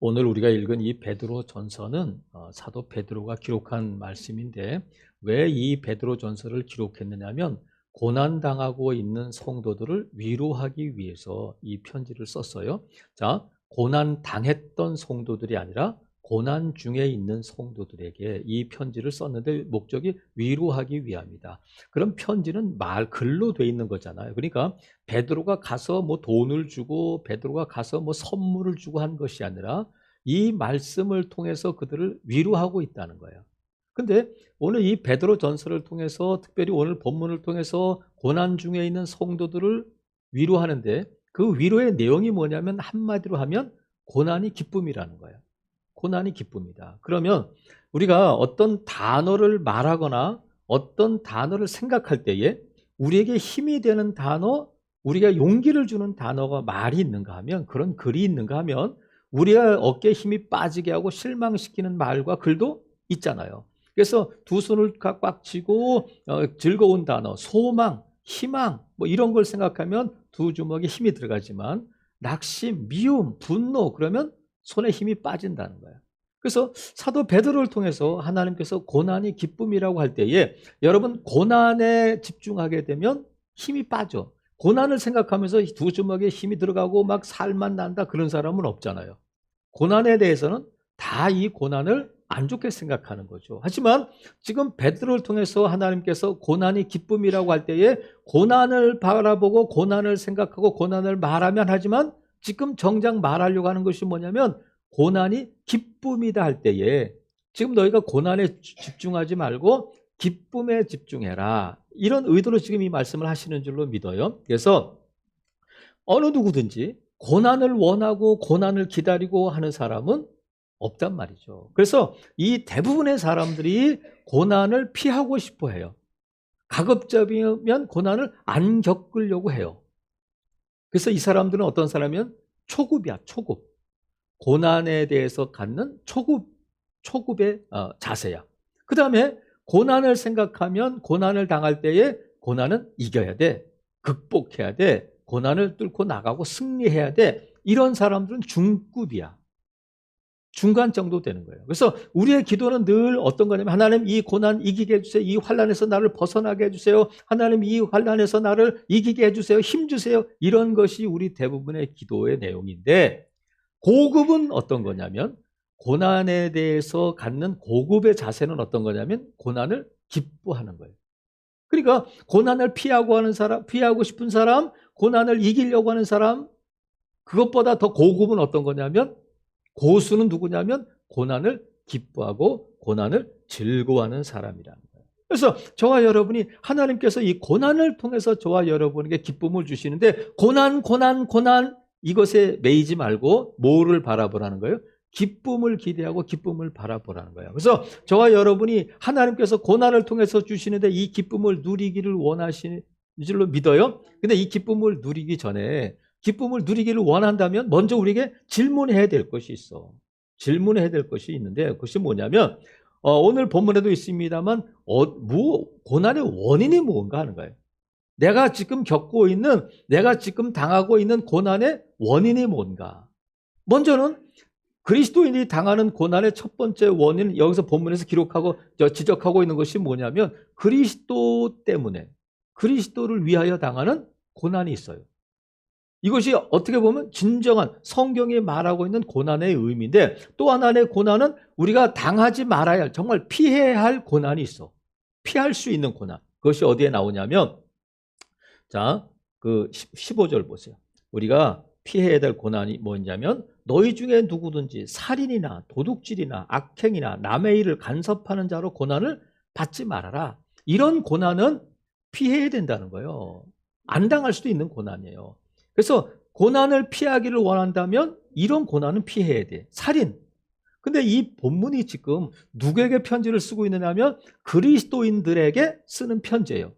오늘 우리가 읽은 이 베드로 전서는 사도 베드로가 기록한 말씀인데 왜 이 베드로 전서를 기록했느냐면 고난당하고 있는 성도들을 위로하기 위해서 이 편지를 썼어요. 자, 고난당했던 성도들이 아니라 고난 중에 있는 성도들에게 이 편지를 썼는데 목적이 위로하기 위함이다. 그럼 편지는 글로 돼 있는 거잖아요. 그러니까 베드로가 가서 뭐 돈을 주고 베드로가 가서 뭐 선물을 주고 한 것이 아니라 이 말씀을 통해서 그들을 위로하고 있다는 거예요. 근데 오늘 이 베드로 전서를 통해서 특별히 오늘 본문을 통해서 고난 중에 있는 성도들을 위로하는데 그 위로의 내용이 뭐냐면 한마디로 하면 고난이 기쁨이라는 거예요. 고난이 기쁨이다. 그러면 우리가 어떤 단어를 말하거나 어떤 단어를 생각할 때에 우리에게 힘이 되는 단어, 우리가 용기를 주는 단어가 말이 있는가 하면 그런 글이 있는가 하면 우리가 어깨에 힘이 빠지게 하고 실망시키는 말과 글도 있잖아요. 그래서 두 손을 꽉 쥐고 즐거운 단어, 소망, 희망 뭐 이런 걸 생각하면 두 주먹에 힘이 들어가지만 낙심, 미움, 분노 그러면 손에 힘이 빠진다는 거예요. 그래서 사도 베드로를 통해서 하나님께서 고난이 기쁨이라고 할 때에 여러분 고난에 집중하게 되면 힘이 빠져. 고난을 생각하면서 두 주먹에 힘이 들어가고 막 살만 난다 그런 사람은 없잖아요. 고난에 대해서는 다 이 고난을 안 좋게 생각하는 거죠. 하지만 지금 베드로를 통해서 하나님께서 고난이 기쁨이라고 할 때에 고난을 바라보고 고난을 생각하고 고난을 말하면 하지만 지금 정작 말하려고 하는 것이 뭐냐면 고난이 기쁨이다 할 때에 지금 너희가 고난에 집중하지 말고 기쁨에 집중해라. 이런 의도로 지금 이 말씀을 하시는 줄로 믿어요. 그래서 어느 누구든지 고난을 원하고 고난을 기다리고 하는 사람은 없단 말이죠. 그래서 이 대부분의 사람들이 고난을 피하고 싶어 해요. 가급적이면 고난을 안 겪으려고 해요. 그래서 이 사람들은 어떤 사람이면 초급이야, 초급. 고난에 대해서 갖는 초급의 자세야. 그 다음에 고난을 생각하면 고난을 당할 때에 고난은 이겨야 돼. 극복해야 돼. 고난을 뚫고 나가고 승리해야 돼. 이런 사람들은 중급이야. 중간 정도 되는 거예요. 그래서 우리의 기도는 늘 어떤 거냐면 하나님 이 고난 이기게 해주세요. 이 환난에서 나를 벗어나게 해주세요. 하나님 이 환난에서 나를 이기게 해주세요. 힘 주세요. 이런 것이 우리 대부분의 기도의 내용인데 고급은 어떤 거냐면 고난에 대해서 갖는 고급의 자세는 어떤 거냐면 고난을 기뻐하는 거예요. 그러니까 고난을 피하고 싶은 사람, 고난을 이기려고 하는 사람, 그것보다 더 고급은 어떤 거냐면 고수는 누구냐면 고난을 기뻐하고 고난을 즐거워하는 사람이라는 거예요. 그래서 저와 여러분이 하나님께서 이 고난을 통해서 저와 여러분에게 기쁨을 주시는데 고난 이것에 매이지 말고 뭐를 바라보라는 거예요? 기쁨을 기대하고 기쁨을 바라보라는 거예요. 그래서 저와 여러분이 하나님께서 고난을 통해서 주시는데 이 기쁨을 누리기를 원하시는 줄로 믿어요. 근데 이 기쁨을 누리기 전에 기쁨을 누리기를 원한다면 먼저 우리에게 질문해야 될 것이 있어. 질문해야 될 것이 있는데 그것이 뭐냐면 오늘 본문에도 있습니다만 고난의 원인이 뭔가 하는 거예요. 내가 지금 내가 지금 당하고 있는 고난의 원인이 뭔가. 먼저는 그리스도인이 당하는 고난의 첫 번째 원인은 여기서 본문에서 지적하고 있는 것이 뭐냐면 그리스도 때문에 그리스도를 위하여 당하는 고난이 있어요. 이것이 어떻게 보면 진정한 성경이 말하고 있는 고난의 의미인데 또 하나의 고난은 우리가 당하지 말아야 할 정말 피해야 할 고난이 있어. 피할 수 있는 고난. 그것이 어디에 나오냐면 자, 그 15절 보세요. 우리가 피해야 될 고난이 뭐냐면 너희 중에 누구든지 살인이나 도둑질이나 악행이나 남의 일을 간섭하는 자로 고난을 받지 말아라. 이런 고난은 피해야 된다는 거예요. 안 당할 수도 있는 고난이에요. 그래서 고난을 피하기를 원한다면 이런 고난은 피해야 돼. 살인. 근데 이 본문이 지금 누구에게 편지를 쓰고 있느냐면 그리스도인들에게 쓰는 편지예요.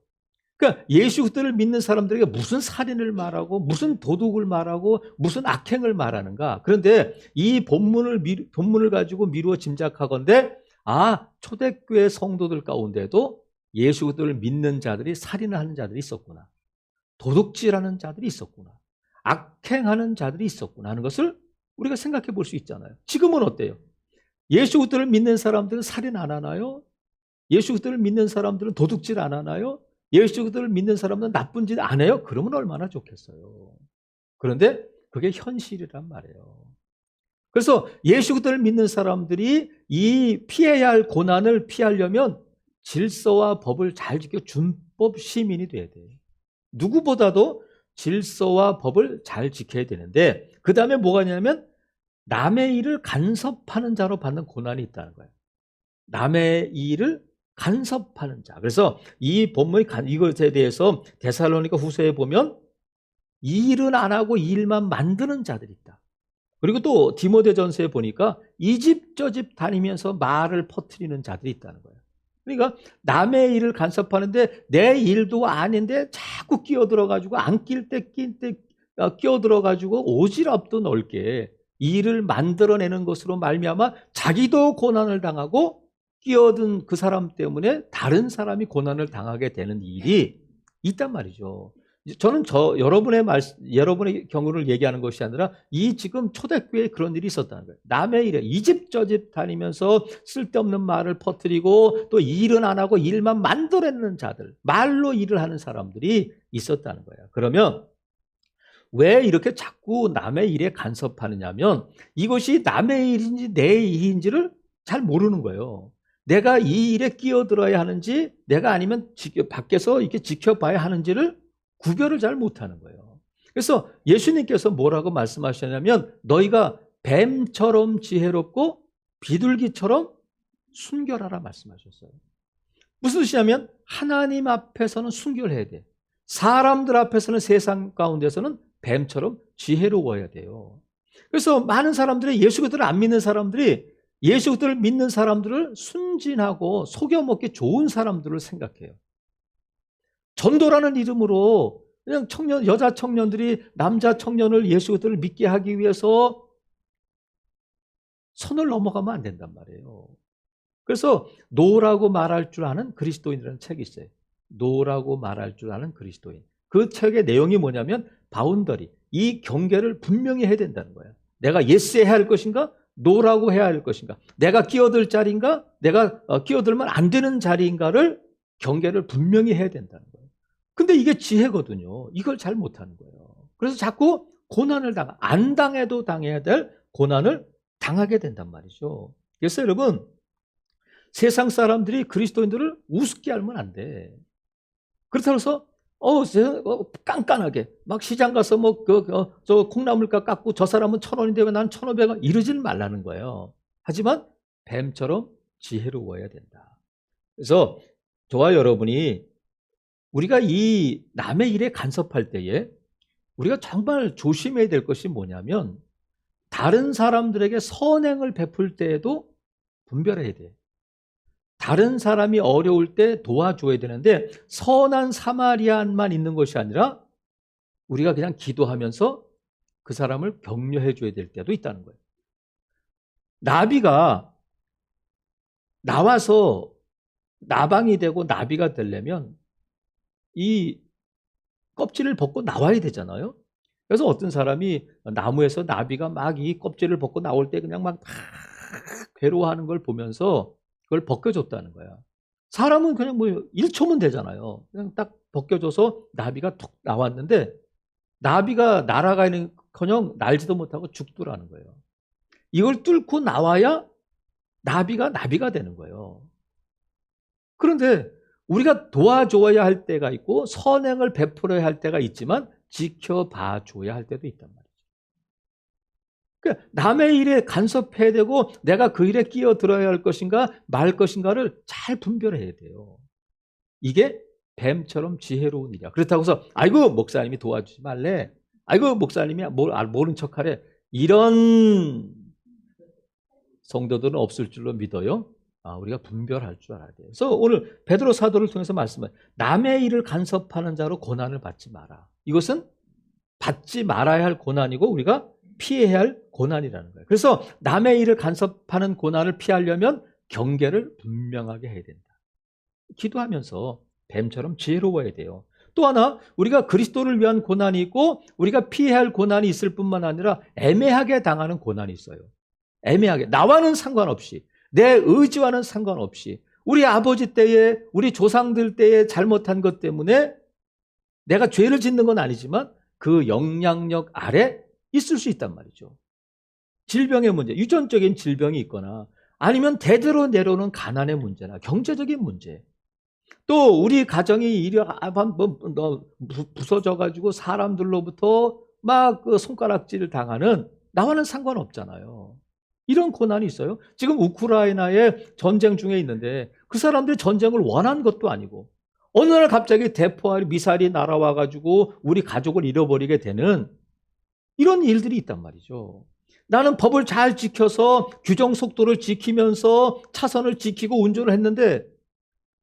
그러니까 예수 그리스도를 믿는 사람들에게 무슨 살인을 말하고 무슨 도둑을 말하고 무슨 악행을 말하는가. 그런데 이 본문을 가지고 미루어 짐작하건대 초대교회 성도들 가운데도 예수 그리스도를 믿는 자들이 살인을 하는 자들이 있었구나. 도둑질하는 자들이 있었구나. 악행하는 자들이 있었구나 하는 것을 우리가 생각해 볼 수 있잖아요. 지금은 어때요? 예수 그리스도를 믿는 사람들은 살인 안 하나요? 예수 그리스도를 믿는 사람들은 도둑질 안 하나요? 예수 그리스도를 믿는 사람들은 나쁜 짓 안 해요? 그러면 얼마나 좋겠어요. 그런데 그게 현실이란 말이에요. 그래서 예수 그리스도를 믿는 사람들이 이 피해야 할 고난을 피하려면 질서와 법을 잘 지켜 준법 시민이 돼야 돼요. 누구보다도 질서와 법을 잘 지켜야 되는데, 그 다음에 뭐가 있냐면 남의 일을 간섭하는 자로 받는 고난이 있다는 거예요. 남의 일을 간섭하는 자. 그래서 이 본문의 이것에 대해서 데살로니가 후서에 보면 이 일은 안 하고 이 일만 만드는 자들이 있다. 그리고 또 디모데전서에 보니까 이 집 저 집 다니면서 말을 퍼뜨리는 자들이 있다는 거예요. 그러니까 남의 일을 간섭하는데 내 일도 아닌데 자꾸 끼어들어가지고 안 낄 때 끼어들어가지고 오지랖도 넓게 일을 만들어내는 것으로 말미암아 자기도 고난을 당하고 끼어든 그 사람 때문에 다른 사람이 고난을 당하게 되는 일이 있단 말이죠. 저는 여러분의 경우를 얘기하는 것이 아니라 이 지금 초대교회에 그런 일이 있었다는 거예요. 남의 일에 이 집 저 집 다니면서 쓸데없는 말을 퍼뜨리고 또 일은 안 하고 일만 만들어내는 자들, 말로 일을 하는 사람들이 있었다는 거예요. 그러면 왜 이렇게 자꾸 남의 일에 간섭하느냐면 이것이 남의 일인지 내 일인지를 잘 모르는 거예요. 내가 이 일에 끼어들어야 하는지 내가 아니면 밖에서 이렇게 지켜봐야 하는지를 구별을 잘 못하는 거예요. 그래서 예수님께서 뭐라고 말씀하셨냐면 너희가 뱀처럼 지혜롭고 비둘기처럼 순결하라 말씀하셨어요. 무슨 뜻이냐면 하나님 앞에서는 순결해야 돼. 사람들 앞에서는, 세상 가운데서는 뱀처럼 지혜로워야 돼요. 그래서 많은 사람들이 예수 그리스도를 안 믿는 사람들이 예수 그리스도를 믿는 사람들을 순진하고 속여먹기 좋은 사람들을 생각해요. 전도라는 이름으로 그냥 여자 청년들이 남자 청년을 예수 그리스도를 믿게 하기 위해서 선을 넘어가면 안 된단 말이에요. 그래서 노라고 말할 줄 아는 그리스도인이라는 책이 있어요. 노라고 말할 줄 아는 그리스도인. 그 책의 내용이 뭐냐면 바운더리, 이 경계를 분명히 해야 된다는 거예요. 내가 예스 해야 할 것인가? 노라고 해야 할 것인가? 내가 끼어들 자리인가? 내가 끼어들면 안 되는 자리인가를 경계를 분명히 해야 된다는 거예요. 근데 이게 지혜거든요. 이걸 잘 못하는 거예요. 그래서 자꾸 고난을 안 당해도 당해야 될 고난을 당하게 된단 말이죠. 그래서 여러분, 세상 사람들이 그리스도인들을 우습게 알면 안 돼. 그렇다고 해서 깐깐하게 막 시장 가서 저 콩나물가 깎고 저 사람은 1,000원인데 왜 난 1,500원 이러질 말라는 거예요. 하지만 뱀처럼 지혜로워야 된다. 그래서 저와 여러분이 우리가 이 남의 일에 간섭할 때에 우리가 정말 조심해야 될 것이 뭐냐면 다른 사람들에게 선행을 베풀 때에도 분별해야 돼. 다른 사람이 어려울 때 도와줘야 되는데 선한 사마리안만 있는 것이 아니라 우리가 그냥 기도하면서 그 사람을 격려해 줘야 될 때도 있다는 거예요. 나비가 나와서 나방이 되고 나비가 되려면 이 껍질을 벗고 나와야 되잖아요. 그래서 어떤 사람이 나무에서 나비가 막 이 껍질을 벗고 나올 때 그냥 막 괴로워하는 걸 보면서 그걸 벗겨줬다는 거야. 사람은 그냥 1초면 되잖아요. 그냥 딱 벗겨줘서 나비가 툭 나왔는데 나비가 날아가는커녕 날지도 못하고 죽더라는 거예요. 이걸 뚫고 나와야 나비가 되는 거예요. 그런데 우리가 도와줘야 할 때가 있고 선행을 베풀어야 할 때가 있지만 지켜봐 줘야 할 때도 있단 말이죠. 그러니까 남의 일에 간섭해야 되고 내가 그 일에 끼어들어야 할 것인가 말 것인가를 잘 분별해야 돼요. 이게 뱀처럼 지혜로운 일이야. 그렇다고 해서 아이고 목사님이 도와주지 말래. 아이고 목사님이 모른 척하래. 이런 성도들은 없을 줄로 믿어요. 우리가 분별할 줄 알아야 돼요. 그래서 오늘 베드로 사도를 통해서 말씀을 남의 일을 간섭하는 자로 고난을 받지 마라. 이것은 받지 말아야 할 고난이고 우리가 피해야 할 고난이라는 거예요. 그래서 남의 일을 간섭하는 고난을 피하려면 경계를 분명하게 해야 된다. 기도하면서 뱀처럼 지혜로워야 돼요. 또 하나, 우리가 그리스도를 위한 고난이 있고 우리가 피해야 할 고난이 있을 뿐만 아니라 애매하게 당하는 고난이 있어요. 애매하게. 나와는 상관없이, 내 의지와는 상관없이, 우리 아버지 때에, 우리 조상들 때에 잘못한 것 때문에 내가 죄를 짓는 건 아니지만 그 영향력 아래 있을 수 있단 말이죠. 질병의 문제, 유전적인 질병이 있거나 아니면 대대로 내려오는 가난의 문제나 경제적인 문제, 또 우리 가정이 부서져가지고 사람들로부터 막 그 손가락질 당하는, 나와는 상관없잖아요. 이런 고난이 있어요. 지금 우크라이나에 전쟁 중에 있는데 그 사람들이 전쟁을 원한 것도 아니고 어느 날 갑자기 대포알 미사일이 날아와가지고 우리 가족을 잃어버리게 되는 이런 일들이 있단 말이죠. 나는 법을 잘 지켜서 규정 속도를 지키면서 차선을 지키고 운전을 했는데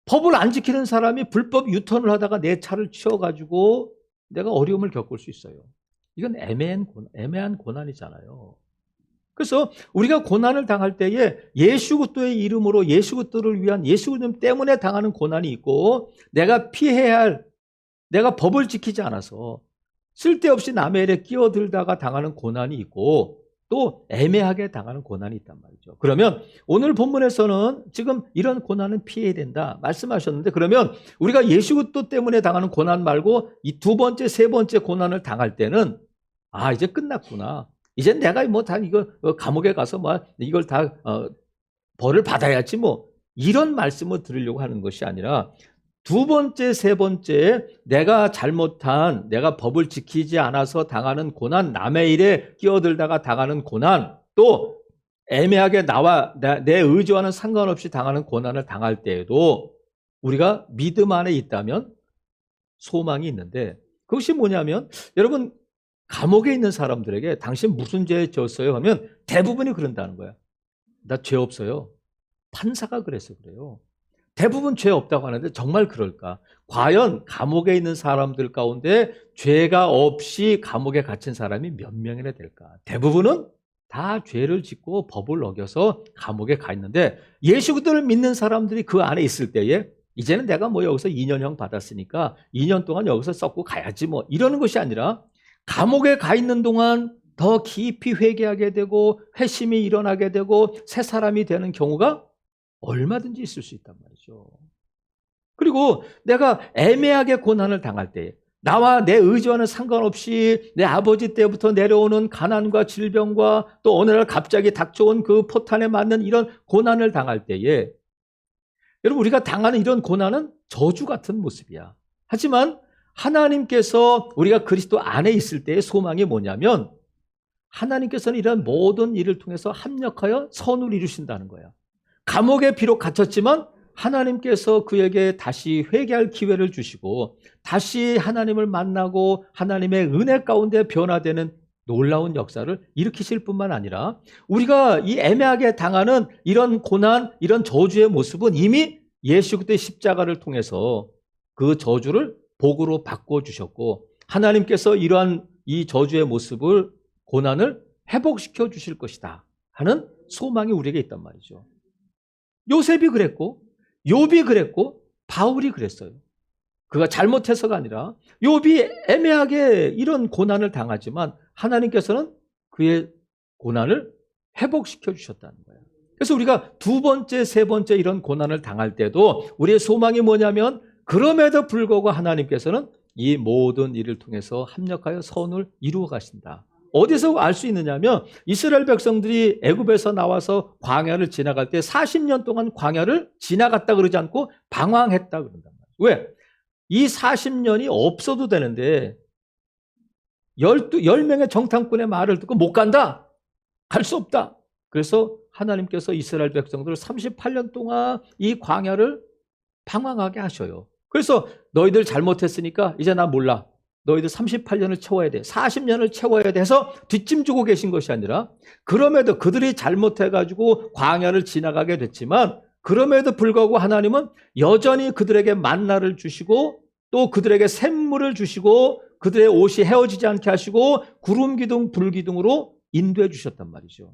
법을 안 지키는 사람이 불법 유턴을 하다가 내 차를 치워가지고 내가 어려움을 겪을 수 있어요. 이건 애매한 고난이잖아요. 그래서 우리가 고난을 당할 때에 예수 그리스도의 이름으로 예수 그리스도를 위한 예수 그리스도 때문에 당하는 고난이 있고, 내가 피해야 할, 내가 법을 지키지 않아서 쓸데없이 남의 일에 끼어들다가 당하는 고난이 있고, 또 애매하게 당하는 고난이 있단 말이죠. 그러면 오늘 본문에서는 지금 이런 고난은 피해야 된다 말씀하셨는데, 그러면 우리가 예수 그리스도 때문에 당하는 고난 말고 이 두 번째, 세 번째 고난을 당할 때는 이제 끝났구나. 이제 내가 뭐 다 이거 감옥에 가서 뭐 이걸 다 벌을 받아야지 뭐, 이런 말씀을 드리려고 하는 것이 아니라 두 번째, 세 번째 내가 잘못한, 내가 법을 지키지 않아서 당하는 고난, 남의 일에 끼어들다가 당하는 고난, 또 애매하게 내 의지와는 상관없이 당하는 고난을 당할 때에도 우리가 믿음 안에 있다면 소망이 있는데, 그것이 뭐냐면, 여러분 감옥에 있는 사람들에게 당신 무슨 죄 졌어요 하면 대부분이 그런다는 거야. 나 죄 없어요. 판사가 그래서 그래요. 대부분 죄 없다고 하는데 정말 그럴까? 과연 감옥에 있는 사람들 가운데 죄가 없이 감옥에 갇힌 사람이 몇 명이나 될까? 대부분은 다 죄를 짓고 법을 어겨서 감옥에 가 있는데, 예수 그리스도를 믿는 사람들이 그 안에 있을 때에 이제는 내가 뭐 여기서 2년형 받았으니까 2년 동안 여기서 썩고 가야지 뭐, 이러는 것이 아니라 감옥에 가 있는 동안 더 깊이 회개하게 되고 회심이 일어나게 되고 새 사람이 되는 경우가 얼마든지 있을 수 있단 말이죠. 그리고 내가 애매하게 고난을 당할 때, 나와 내 의지와는 상관없이 내 아버지 때부터 내려오는 가난과 질병과 또 어느 날 갑자기 닥쳐온 그 포탄에 맞는 이런 고난을 당할 때에, 여러분 우리가 당하는 이런 고난은 저주 같은 모습이야. 하지만 하나님께서 우리가 그리스도 안에 있을 때의 소망이 뭐냐면, 하나님께서는 이런 모든 일을 통해서 합력하여 선을 이루신다는 거야. 감옥에 비록 갇혔지만 하나님께서 그에게 다시 회개할 기회를 주시고 다시 하나님을 만나고 하나님의 은혜 가운데 변화되는 놀라운 역사를 일으키실 뿐만 아니라, 우리가 이 애매하게 당하는 이런 고난, 이런 저주의 모습은 이미 예수 그리스도의 십자가를 통해서 그 저주를 복으로 바꿔주셨고, 하나님께서 이러한 이 저주의 모습을, 고난을 회복시켜 주실 것이다 하는 소망이 우리에게 있단 말이죠. 요셉이 그랬고, 욥이 그랬고, 바울이 그랬어요. 그가 잘못해서가 아니라 욥이 애매하게 이런 고난을 당하지만 하나님께서는 그의 고난을 회복시켜 주셨다는 거예요. 그래서 우리가 두 번째, 세 번째 이런 고난을 당할 때도 우리의 소망이 뭐냐면, 그럼에도 불구하고 하나님께서는 이 모든 일을 통해서 합력하여 선을 이루어 가신다. 어디서 알 수 있느냐면, 이스라엘 백성들이 애굽에서 나와서 광야를 지나갈 때 40년 동안 광야를 지나갔다 그러지 않고 방황했다 그런단 말이에요. 왜? 이 40년이 없어도 되는데 10명의 정탐꾼의 말을 듣고 못 간다. 갈 수 없다. 그래서 하나님께서 이스라엘 백성들을 38년 동안 이 광야를 방황하게 하셔요. 그래서 너희들 잘못했으니까 이제 나 몰라. 너희들 38년을 채워야 돼. 40년을 채워야 돼 해서 뒷짐지고 계신 것이 아니라, 그럼에도 그들이 잘못해가지고 광야를 지나가게 됐지만 그럼에도 불구하고 하나님은 여전히 그들에게 만나를 주시고 또 그들에게 샘물을 주시고 그들의 옷이 헤어지지 않게 하시고 구름 기둥 불 기둥으로 인도해 주셨단 말이죠.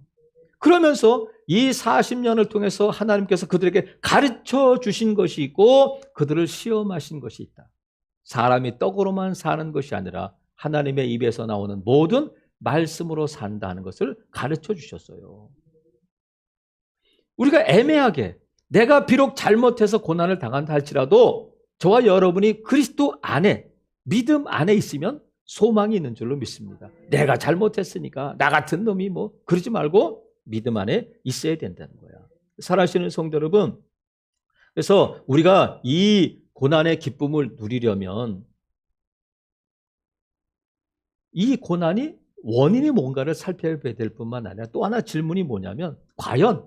그러면서 이 40년을 통해서 하나님께서 그들에게 가르쳐 주신 것이 있고 그들을 시험하신 것이 있다. 사람이 떡으로만 사는 것이 아니라 하나님의 입에서 나오는 모든 말씀으로 산다는 것을 가르쳐 주셨어요. 우리가 애매하게 내가 비록 잘못해서 고난을 당한다 할지라도 저와 여러분이 그리스도 안에, 믿음 안에 있으면 소망이 있는 줄로 믿습니다. 내가 잘못했으니까 나 같은 놈이 뭐 그러지 말고 믿음 안에 있어야 된다는 거야. 살아계시는 성도 여러분, 그래서 우리가 이 고난의 기쁨을 누리려면 이 고난이 원인이 뭔가를 살펴봐야 될 뿐만 아니라 또 하나 질문이 뭐냐면 과연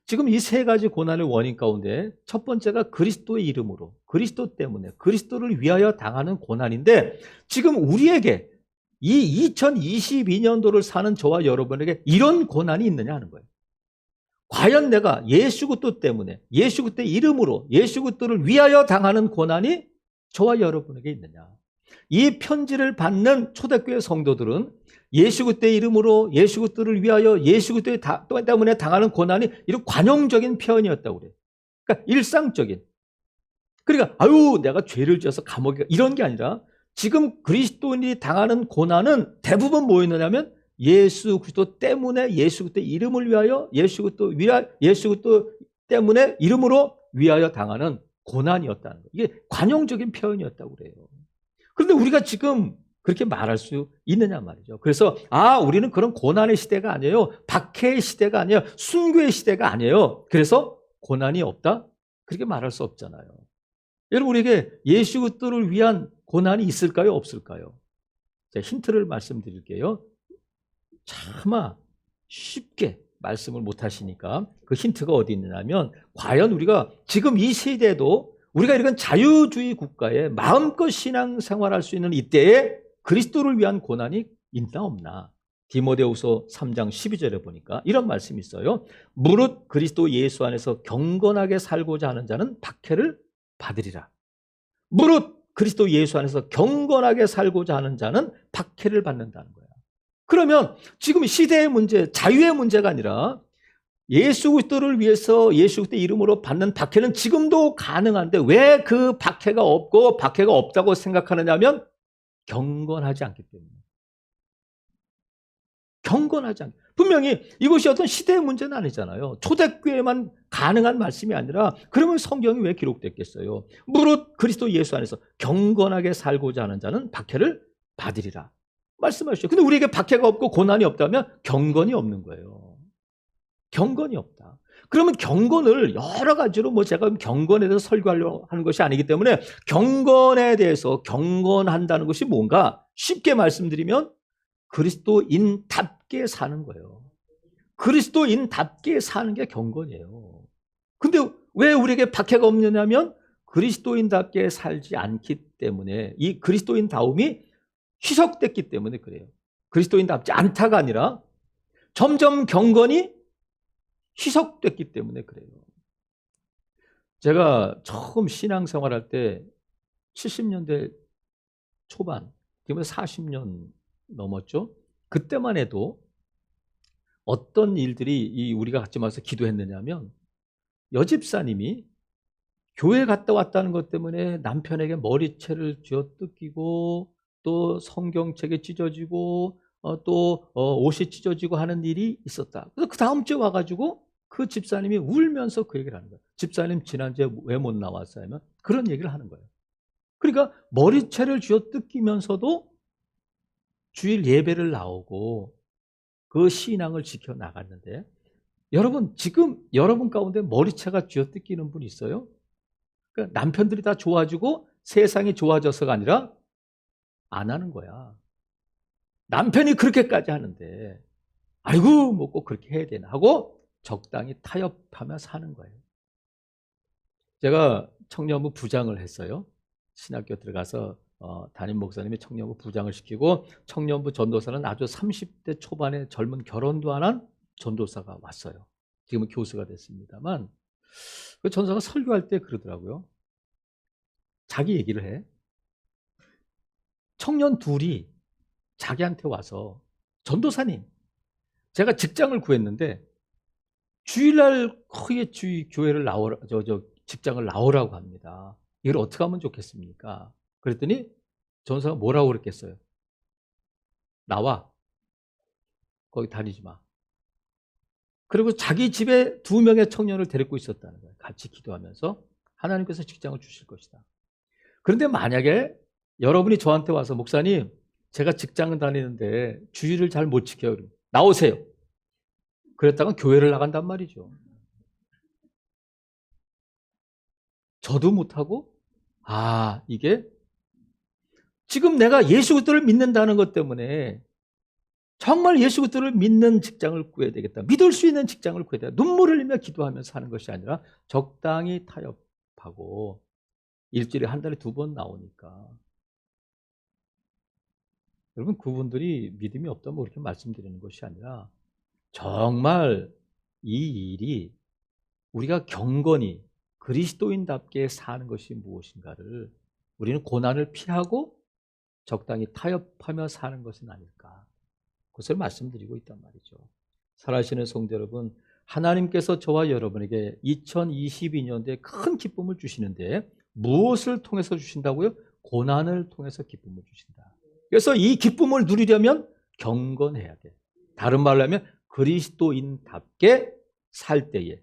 지금 이 세 가지 고난의 원인 가운데 첫 번째가 그리스도의 이름으로, 그리스도 때문에, 그리스도를 위하여 당하는 고난인데 지금 우리에게 이 2022년도를 사는 저와 여러분에게 이런 고난이 있느냐 하는 거예요. 과연 내가 예수 그리스도 때문에, 예수 그리스도의 이름으로, 예수 그리스도를 위하여 당하는 고난이 저와 여러분에게 있느냐. 이 편지를 받는 초대교회 성도들은 예수 그리스도의 이름으로, 예수 그리스도를 위하여, 예수 그리스도 때문에 당하는 고난이 이런 관용적인 표현이었다고 그래요. 그러니까 일상적인. 그러니까 아유 내가 죄를 지어서 감옥에 이런 게 아니라 지금 그리스도인이 당하는 고난은 대부분 뭐였느냐면 예수 그리스도 때문에, 예수 그리스도의 이름을 위하여, 예수 그리스도 때문에 이름으로 위하여 당하는 고난이었다는 거예요. 이게 관용적인 표현이었다고 그래요. 그런데 우리가 지금 그렇게 말할 수 있느냐 말이죠. 그래서 우리는 그런 고난의 시대가 아니에요. 박해의 시대가 아니에요. 순교의 시대가 아니에요. 그래서 고난이 없다? 그렇게 말할 수 없잖아요. 여러분 우리에게 예수 그리스도를 위한 고난이 있을까요? 없을까요? 제가 힌트를 말씀드릴게요. 차마 쉽게 말씀을 못 하시니까 그 힌트가 어디 있느냐면 과연 우리가 지금 이 시대에도 우리가 이런 자유주의 국가에 마음껏 신앙생활할 수 있는 이때에 그리스도를 위한 고난이 있나 없나. 디모데후서 3장 12절에 보니까 이런 말씀이 있어요. 무릇 그리스도 예수 안에서 경건하게 살고자 하는 자는 박해를 받으리라. 무릇 그리스도 예수 안에서 경건하게 살고자 하는 자는 박해를 받는다는 거야. 그러면 지금 시대의 문제, 자유의 문제가 아니라 예수 그리스도를 위해서 예수 그리스도의 이름으로 받는 박해는 지금도 가능한데 왜 그 박해가 없고 박해가 없다고 생각하느냐면 경건하지 않기 때문에. 경건하지 않기. 분명히 이것이 어떤 시대의 문제는 아니잖아요. 초대교회만 가능한 말씀이 아니라 그러면 성경이 왜 기록됐겠어요? 무릇 그리스도 예수 안에서 경건하게 살고자 하는 자는 박해를 받으리라. 말씀하시죠. 근데 우리에게 박해가 없고 고난이 없다면 경건이 없는 거예요. 경건이 없다. 그러면 경건을 여러 가지로 제가 경건에 대해서 설교하려고 하는 것이 아니기 때문에 경건에 대해서 경건한다는 것이 뭔가 쉽게 말씀드리면 그리스도인답게 사는 거예요. 그리스도인답게 사는 게 경건이에요. 근데 왜 우리에게 박해가 없느냐면 그리스도인답게 살지 않기 때문에 이 그리스도인다움이 희석됐기 때문에 그래요. 그리스도인답지 않다가 아니라 점점 경건이 희석됐기 때문에 그래요. 제가 처음 신앙생활할 때 70년대 초반, 지금 40년 넘었죠. 그때만 해도 어떤 일들이 우리가 같이 모여서 기도했느냐면 여집사님이 교회 갔다 왔다는 것 때문에 남편에게 머리채를 쥐어뜯기고 또 성경책에 찢어지고 또 옷이 찢어지고 하는 일이 있었다. 그래서 그 다음 주에 와가지고 그 집사님이 울면서 그 얘기를 하는 거예요. 집사님 지난주에 왜 못 나왔어요? 하면 그런 얘기를 하는 거예요. 그러니까 머리채를 쥐어뜯기면서도 주일 예배를 나오고 그 신앙을 지켜나갔는데 여러분 지금 여러분 가운데 머리채가 쥐어뜯기는 분 있어요? 그러니까 남편들이 다 좋아지고 세상이 좋아져서가 아니라 안 하는 거야. 남편이 그렇게까지 하는데 아이고 뭐 꼭 그렇게 해야 되나 하고 적당히 타협하며 사는 거예요. 제가 청년부 부장을 했어요. 신학교 들어가서 담임 목사님이 청년부 부장을 시키고 청년부 전도사는 아주 30대 초반에 젊은 결혼도 안 한 전도사가 왔어요. 지금은 교수가 됐습니다만 그 전도사가 설교할 때 그러더라고요. 자기 얘기를 해. 청년 둘이 자기한테 와서 전도사님 제가 직장을 구했는데 주일날 거기 교회를 나오라 직장을 나오라고 합니다. 이걸 어떻게 하면 좋겠습니까? 그랬더니 전사가 뭐라고 그랬겠어요? 나와. 거기 다니지 마. 그리고 자기 집에 2명의 청년을 데리고 있었다는 거예요. 같이 기도하면서 하나님께서 직장을 주실 것이다. 그런데 만약에 여러분이 저한테 와서 목사님, 제가 직장을 다니는데 주의를 잘 못 지켜요. 나오세요. 그랬다가 교회를 나간단 말이죠. 저도 못하고, 이게 지금 내가 예수 그리스도를 믿는다는 것 때문에 정말 예수 그리스도를 믿는 직장을 구해야 되겠다. 믿을 수 있는 직장을 구해야 되겠다. 눈물을 흘리며 기도하면서 사는 것이 아니라 적당히 타협하고 일주일에 한 달에 2번 나오니까. 여러분, 그분들이 믿음이 없다고 그렇게 말씀드리는 것이 아니라 정말 이 일이 우리가 경건히 그리스도인답게 사는 것이 무엇인가를 우리는 고난을 피하고 적당히 타협하며 사는 것은 아닐까. 그것을 말씀드리고 있단 말이죠. 살아계시는 성도 여러분, 하나님께서 저와 여러분에게 2022년도에 큰 기쁨을 주시는데 무엇을 통해서 주신다고요? 고난을 통해서 기쁨을 주신다. 그래서 이 기쁨을 누리려면 경건해야 돼. 다른 말로 하면 그리스도인답게 살 때에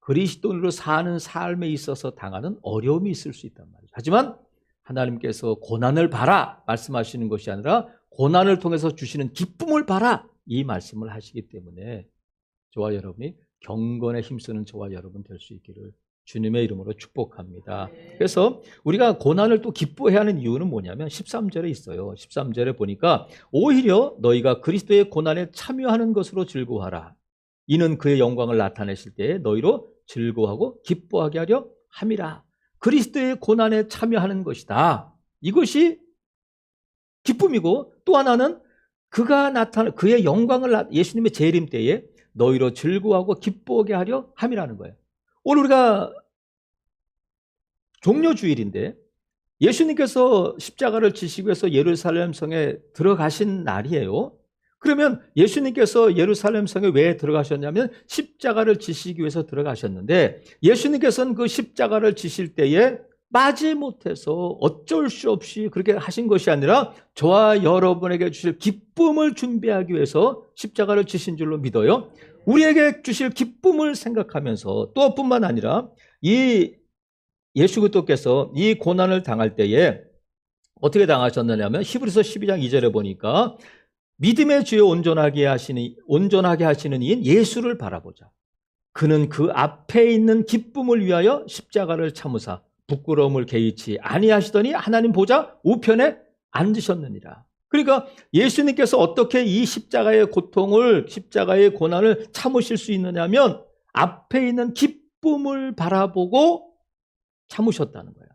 그리스도인으로 사는 삶에 있어서 당하는 어려움이 있을 수 있단 말이죠. 하지만 하나님께서 고난을 봐라 말씀하시는 것이 아니라 고난을 통해서 주시는 기쁨을 봐라 이 말씀을 하시기 때문에 저와 여러분이 경건에 힘쓰는 저와 여러분 될 수 있기를 주님의 이름으로 축복합니다. 그래서 우리가 고난을 또 기뻐해야 하는 이유는 뭐냐면 13절에 있어요. 13절에 보니까 오히려 너희가 그리스도의 고난에 참여하는 것으로 즐거워하라. 이는 그의 영광을 나타내실 때에 너희로 즐거워하고 기뻐하게 하려 함이라. 그리스도의 고난에 참여하는 것이다. 이것이 기쁨이고 또 하나는 그가 나타나 그의 영광을 예수님의 재림 때에 너희로 즐거워하고 기뻐하게 하려 함이라는 거예요. 오늘 우리가 종려주일인데 예수님께서 십자가를 지시고 해서 예루살렘 성에 들어가신 날이에요. 그러면 예수님께서 예루살렘 성에 왜 들어가셨냐면 십자가를 지시기 위해서 들어가셨는데 예수님께서는 그 십자가를 지실 때에 마지못해서 어쩔 수 없이 그렇게 하신 것이 아니라 저와 여러분에게 주실 기쁨을 준비하기 위해서 십자가를 지신 줄로 믿어요. 우리에게 주실 기쁨을 생각하면서 또 뿐만 아니라 이 예수 그리스도께서 이 고난을 당할 때에 어떻게 당하셨느냐면 히브리서 12장 2절에 보니까 믿음의 주에 온전하게 하시는 이인 예수를 바라보자. 그는 그 앞에 있는 기쁨을 위하여 십자가를 참으사 부끄러움을 개의치 아니하시더니 하나님 보좌 우편에 앉으셨느니라. 그러니까 예수님께서 어떻게 이 십자가의 고통을 십자가의 고난을 참으실 수 있느냐면 앞에 있는 기쁨을 바라보고 참으셨다는 거예요.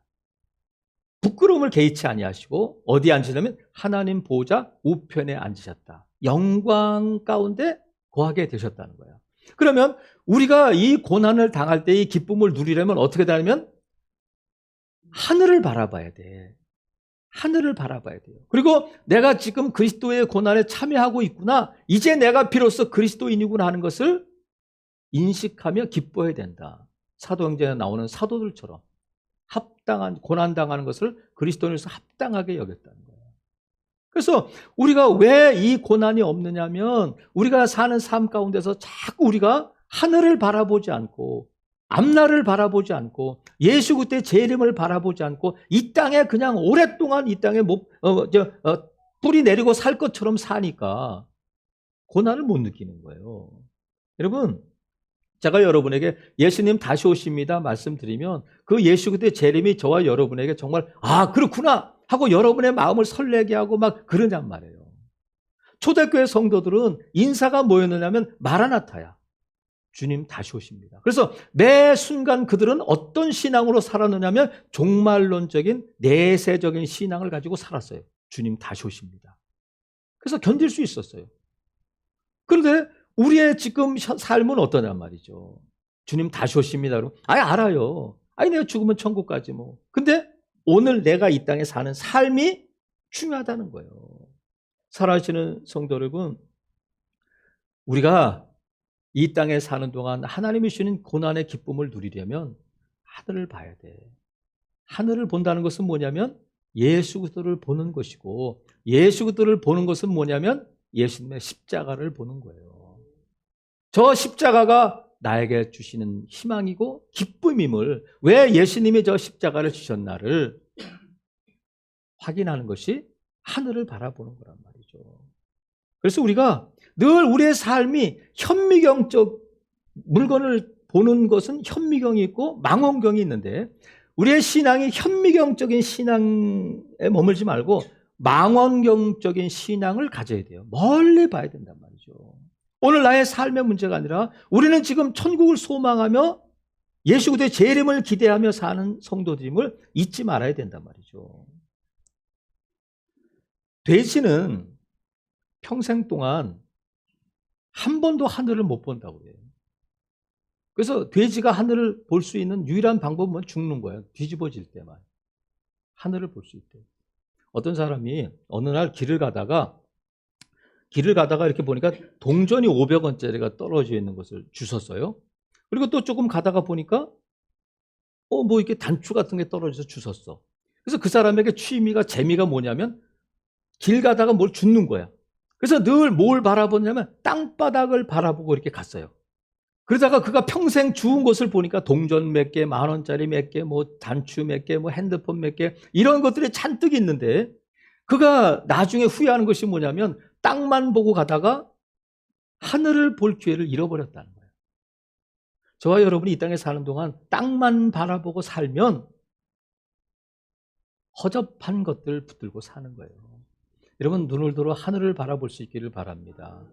부끄러움을 개의치 아니하시고 어디에 앉으냐면 하나님 보좌 우편에 앉으셨다. 영광 가운데 거하게 되셨다는 거예요. 그러면 우리가 이 고난을 당할 때 이 기쁨을 누리려면 어떻게 되냐면 하늘을 바라봐야 돼. 하늘을 바라봐야 돼요. 그리고 내가 지금 그리스도의 고난에 참여하고 있구나. 이제 내가 비로소 그리스도인이구나 하는 것을 인식하며 기뻐해야 된다. 사도행전에 나오는 사도들처럼 합당한 고난당하는 것을 그리스도인으로서 합당하게 여겼다는 거예요. 그래서 우리가 왜 이 고난이 없느냐면 우리가 사는 삶 가운데서 자꾸 우리가 하늘을 바라보지 않고 앞날을 바라보지 않고 예수 그리스도의 재림을 바라보지 않고 이 땅에 그냥 오랫동안 이 땅에 뿌리 내리고 살 것처럼 사니까 고난을 못 느끼는 거예요. 여러분, 제가 여러분에게 예수님 다시 오십니다 말씀드리면 그 예수 그리스도의 재림이 저와 여러분에게 정말 그렇구나 하고 여러분의 마음을 설레게 하고 막 그러냔 말이에요. 초대교회 성도들은 인사가 뭐였느냐면 마라나타야. 주님 다시 오십니다. 그래서 매 순간 그들은 어떤 신앙으로 살았느냐면 종말론적인 내세적인 신앙을 가지고 살았어요. 주님 다시 오십니다. 그래서 견딜 수 있었어요. 그런데 우리의 지금 삶은 어떠냐 말이죠. 주님 다시 오십니다. 알아요. 내가 죽으면 천국 가지 뭐. 근데 오늘 내가 이 땅에 사는 삶이 중요하다는 거예요. 살아계시는 성도 여러분, 우리가 이 땅에 사는 동안 하나님이 주시는 고난의 기쁨을 누리려면 하늘을 봐야 돼. 하늘을 본다는 것은 뭐냐면 예수 그리스도를 보는 것이고, 예수 그리스도를 보는 것은 뭐냐면 예수님의 십자가를 보는 거예요. 저 십자가가 나에게 주시는 희망이고 기쁨임을, 왜 예수님이 저 십자가를 주셨나를 확인하는 것이 하늘을 바라보는 거란 말이죠. 그래서 우리가 늘 우리의 삶이 현미경적 물건을 보는 것은 현미경이 있고 망원경이 있는데, 우리의 신앙이 현미경적인 신앙에 머물지 말고 망원경적인 신앙을 가져야 돼요. 멀리 봐야 된단 말이죠. 오늘 나의 삶의 문제가 아니라 우리는 지금 천국을 소망하며 예수 그리스도의 재림을 기대하며 사는 성도들임을 잊지 말아야 된단 말이죠. 돼지는 평생 동안 한 번도 하늘을 못 본다고 해요. 그래서 돼지가 하늘을 볼 수 있는 유일한 방법은 죽는 거예요. 뒤집어질 때만. 하늘을 볼 수 있대요. 어떤 사람이 어느 날 길을 가다가 이렇게 보니까 동전이 500원짜리가 떨어져 있는 것을 주웠어요. 그리고 또 조금 가다가 보니까 뭐 이렇게 단추 같은 게 떨어져서 주웠어. 그래서 그 사람에게 취미가, 재미가 뭐냐면 길 가다가 뭘 줍는 거야. 그래서 늘 뭘 바라보냐면 땅바닥을 바라보고 이렇게 갔어요. 그러다가 그가 평생 주운 것을 보니까 동전 몇 개, 10,000원짜리 몇 개, 뭐 단추 몇 개, 뭐 핸드폰 몇 개, 이런 것들이 잔뜩 있는데, 그가 나중에 후회하는 것이 뭐냐면 땅만 보고 가다가 하늘을 볼 기회를 잃어버렸다는 거예요. 저와 여러분이 이 땅에 사는 동안 땅만 바라보고 살면 허접한 것들 붙들고 사는 거예요. 여러분, 눈을 들어 하늘을 바라볼 수 있기를 바랍니다.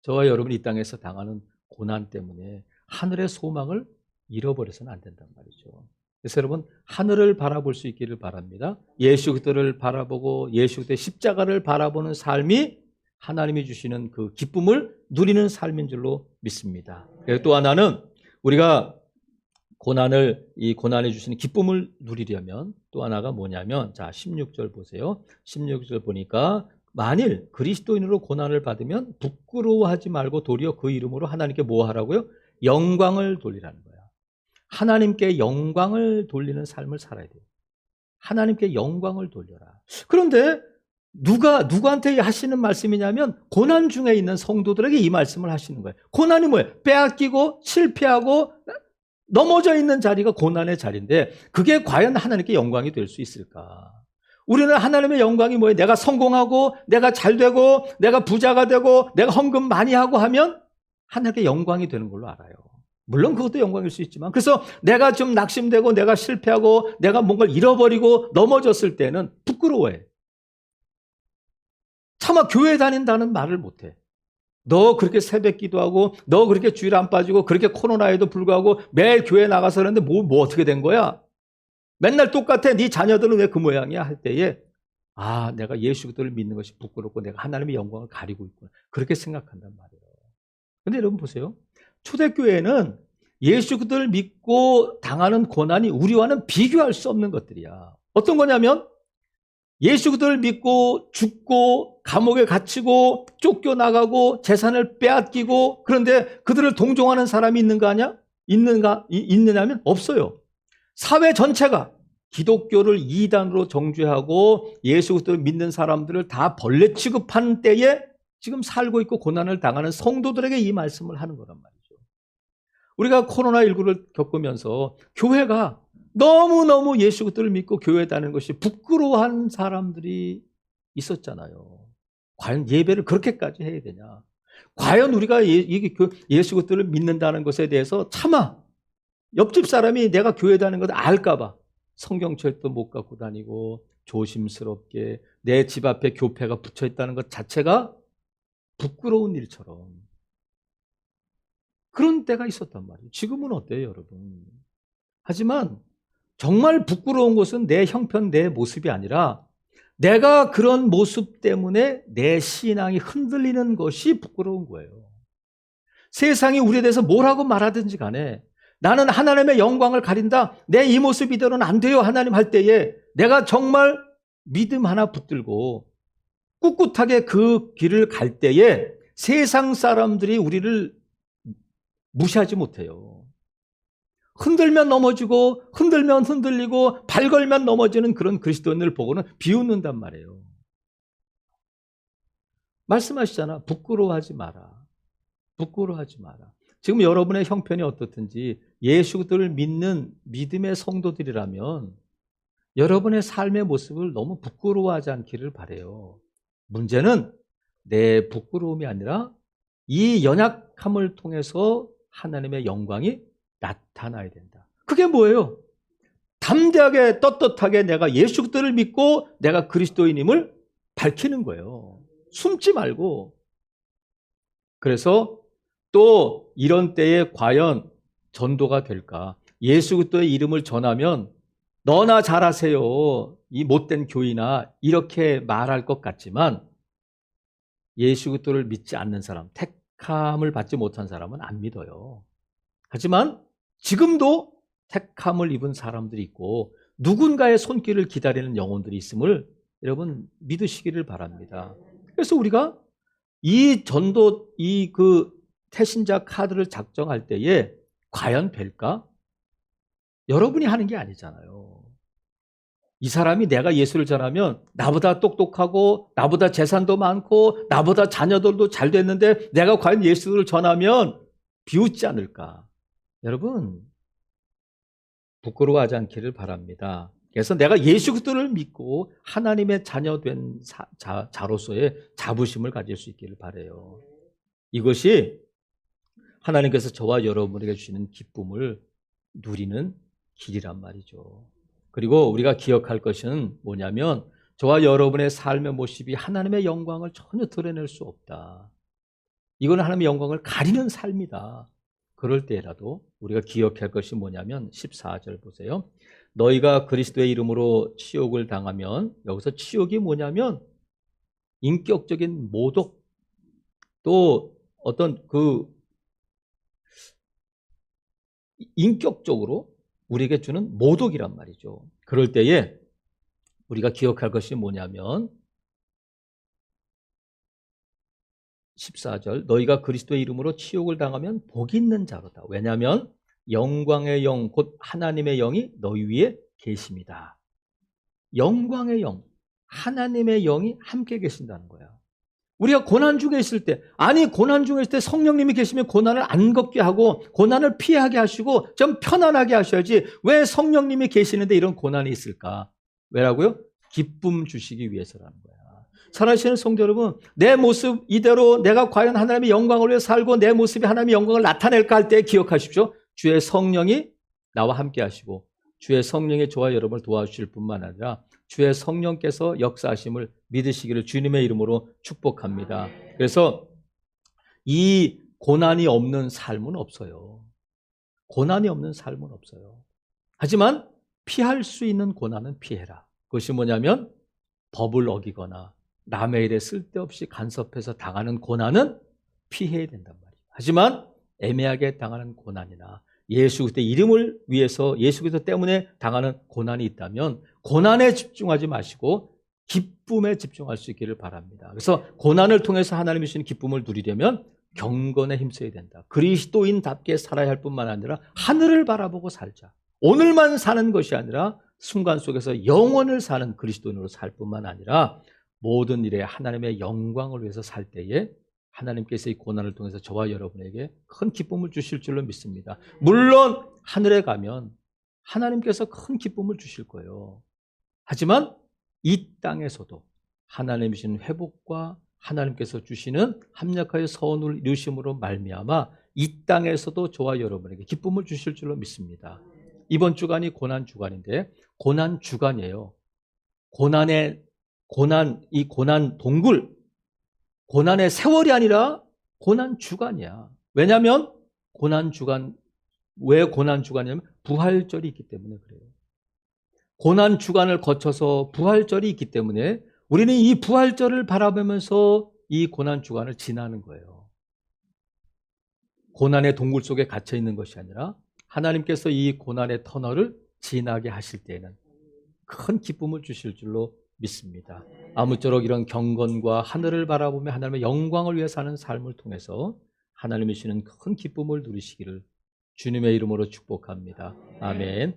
저와 여러분이 이 땅에서 당하는 고난 때문에 하늘의 소망을 잃어버려서는 안 된단 말이죠. 그래서 여러분, 하늘을 바라볼 수 있기를 바랍니다. 예수 그리스도를 바라보고 예수 그리스도의 십자가를 바라보는 삶이 하나님이 주시는 그 기쁨을 누리는 삶인 줄로 믿습니다. 그리고 또 하나는 우리가 이 고난에 주시는 기쁨을 누리려면 또 하나가 뭐냐면, 자, 16절 보세요. 16절 보니까 만일 그리스도인으로 고난을 받으면 부끄러워하지 말고 도리어 그 이름으로 하나님께 뭐 하라고요? 영광을 돌리라는 거야. 하나님께 영광을 돌리는 삶을 살아야 돼요. 하나님께 영광을 돌려라. 그런데 누구한테 하시는 말씀이냐면 고난 중에 있는 성도들에게 이 말씀을 하시는 거예요. 고난이 뭐예요? 빼앗기고 실패하고 넘어져 있는 자리가 고난의 자리인데, 그게 과연 하나님께 영광이 될 수 있을까? 우리는 하나님의 영광이 뭐예요? 내가 성공하고 내가 잘 되고 내가 부자가 되고 내가 헌금 많이 하고 하면 하나님께 영광이 되는 걸로 알아요. 물론 그것도 영광일 수 있지만, 그래서 내가 좀 낙심되고 내가 실패하고 내가 뭔가를 잃어버리고 넘어졌을 때는 부끄러워해. 차마 교회 다닌다는 말을 못해. 너 그렇게 새벽 기도하고 너 그렇게 주일 안 빠지고 그렇게 코로나에도 불구하고 매일 교회 나가서 하는데 뭐 어떻게 된 거야? 맨날 똑같아. 네 자녀들은 왜 그 모양이야? 할 때에 내가 예수 그리스도를 믿는 것이 부끄럽고 내가 하나님의 영광을 가리고 있구나. 그렇게 생각한단 말이에요. 그런데 여러분 보세요. 초대교회는 예수 그리스도를 믿고 당하는 고난이 우리와는 비교할 수 없는 것들이야. 어떤 거냐면 예수 그리스도를 믿고 죽고 감옥에 갇히고 쫓겨나가고 재산을 빼앗기고, 그런데 그들을 동정하는 사람이 있느냐면 없어요. 사회 전체가 기독교를 이단으로 정죄하고 예수 그리스도를 믿는 사람들을 다 벌레 취급하는 때에 지금 살고 있고 고난을 당하는 성도들에게 이 말씀을 하는 거란 말이죠. 우리가 코로나19를 겪으면서 교회가 너무너무 예수 그리스도를 믿고 교회에 다니는 것이 부끄러워한 사람들이 있었잖아요. 과연 예배를 그렇게까지 해야 되냐? 과연 우리가 예수 그리스도를 믿는다는 것에 대해서 차마 옆집 사람이 내가 교회 다니는 걸 알까 봐 성경책도 못 갖고 다니고 조심스럽게 내 집 앞에 교패가 붙여 있다는 것 자체가 부끄러운 일처럼 그런 때가 있었단 말이에요. 지금은 어때요, 여러분? 하지만 정말 부끄러운 것은 내 형편, 내 모습이 아니라 내가 그런 모습 때문에 내 신앙이 흔들리는 것이 부끄러운 거예요. 세상이 우리에 대해서 뭐라고 말하든지 간에 나는 하나님의 영광을 가린다. 내 이 모습 이대로는 안 돼요, 하나님 할 때에 내가 정말 믿음 하나 붙들고 꿋꿋하게 그 길을 갈 때에 세상 사람들이 우리를 무시하지 못해요. 흔들면 넘어지고 흔들면 흔들리고 발 걸면 넘어지는 그런 그리스도인을 보고는 비웃는단 말이에요. 말씀하시잖아. 부끄러워하지 마라. 부끄러워하지 마라. 지금 여러분의 형편이 어떻든지 예수를 믿는 믿음의 성도들이라면 여러분의 삶의 모습을 너무 부끄러워하지 않기를 바라요. 문제는 내 부끄러움이 아니라 이 연약함을 통해서 하나님의 영광이 나타나야 된다. 그게 뭐예요? 담대하게 떳떳하게 내가 예수 그리스도를 믿고 내가 그리스도인임을 밝히는 거예요. 숨지 말고. 그래서 또 이런 때에 과연 전도가 될까? 예수 그리스도의 이름을 전하면 너나 잘하세요. 이 못된 교인아 이렇게 말할 것 같지만 예수 그리스도를 믿지 않는 사람, 택함을 받지 못한 사람은 안 믿어요. 하지만 지금도 택함을 입은 사람들이 있고 누군가의 손길을 기다리는 영혼들이 있음을 여러분 믿으시기를 바랍니다. 그래서 우리가 이 전도 태신자 카드를 작성할 때에 과연 될까? 여러분이 하는 게 아니잖아요. 이 사람이 내가 예수를 전하면 나보다 똑똑하고 나보다 재산도 많고 나보다 자녀들도 잘 됐는데 내가 과연 예수를 전하면 비웃지 않을까? 여러분 부끄러워하지 않기를 바랍니다. 그래서 내가 예수 그리스도를 믿고 하나님의 자녀된 자로서의 자부심을 가질 수 있기를 바라요. 이것이 하나님께서 저와 여러분에게 주시는 기쁨을 누리는 길이란 말이죠. 그리고 우리가 기억할 것은 뭐냐면 저와 여러분의 삶의 모습이 하나님의 영광을 전혀 드러낼 수 없다. 이건 하나님의 영광을 가리는 삶이다. 그럴 때라도 우리가 기억할 것이 뭐냐면 14절 보세요. 너희가 그리스도의 이름으로 치욕을 당하면, 여기서 치욕이 뭐냐면 인격적인 모독, 또 어떤 인격적으로 우리에게 주는 모독이란 말이죠. 그럴 때에 우리가 기억할 것이 뭐냐면 14절 너희가 그리스도의 이름으로 치욕을 당하면 복 있는 자로다. 왜냐하면 영광의 영 곧 하나님의 영이 너희 위에 계십니다. 영광의 영, 하나님의 영이 함께 계신다는 거야. 우리가 고난 중에 있을 때, 고난 중에 있을 때 성령님이 계시면 고난을 안 겪게 하고 고난을 피하게 하시고 좀 편안하게 하셔야지 왜 성령님이 계시는데 이런 고난이 있을까? 왜라고요? 기쁨 주시기 위해서라는 거야. 사랑하시는 성도 여러분, 내 모습 이대로 내가 과연 하나님의 영광을 위해 살고 내 모습이 하나님의 영광을 나타낼까 할 때 기억하십시오. 주의 성령이 나와 함께 하시고 주의 성령이 저와 여러분을 도와주실 뿐만 아니라 주의 성령께서 역사하심을 믿으시기를 주님의 이름으로 축복합니다. 그래서 이 고난이 없는 삶은 없어요. 고난이 없는 삶은 없어요. 하지만 피할 수 있는 고난은 피해라. 그것이 뭐냐면 법을 어기거나 남의 일에 쓸데없이 간섭해서 당하는 고난은 피해야 된단 말이에요. 하지만 애매하게 당하는 고난이나 예수 그리스도 이름을 위해서 예수 그리스도 때문에 당하는 고난이 있다면 고난에 집중하지 마시고 기쁨에 집중할 수 있기를 바랍니다. 그래서 고난을 통해서 하나님이 주시는 기쁨을 누리려면 경건에 힘써야 된다. 그리스도인답게 살아야 할 뿐만 아니라 하늘을 바라보고 살자. 오늘만 사는 것이 아니라 순간 속에서 영원을 사는 그리스도인으로 살 뿐만 아니라 모든 일에 하나님의 영광을 위해서 살 때에 하나님께서 이 고난을 통해서 저와 여러분에게 큰 기쁨을 주실 줄로 믿습니다. 물론 하늘에 가면 하나님께서 큰 기쁨을 주실 거예요. 하지만 이 땅에서도 하나님이 주신 회복과 하나님께서 주시는 합력하여 선을 이루심으로 말미암아 이 땅에서도 저와 여러분에게 기쁨을 주실 줄로 믿습니다. 이번 주간이 고난 주간인데 고난 주간이에요. 이 고난 동굴, 고난의 세월이 아니라 고난 주간이야. 왜냐하면 왜 고난 주간이냐면 부활절이 있기 때문에 그래요. 고난 주간을 거쳐서 부활절이 있기 때문에 우리는 이 부활절을 바라보면서 이 고난 주간을 지나는 거예요. 고난의 동굴 속에 갇혀 있는 것이 아니라 하나님께서 이 고난의 터널을 지나게 하실 때에는 큰 기쁨을 주실 줄로 믿습니다. 아무쪼록 이런 경건과 하늘을 바라보며 하나님의 영광을 위해 사는 삶을 통해서 하나님이 주시는 큰 기쁨을 누리시기를 주님의 이름으로 축복합니다. 아멘.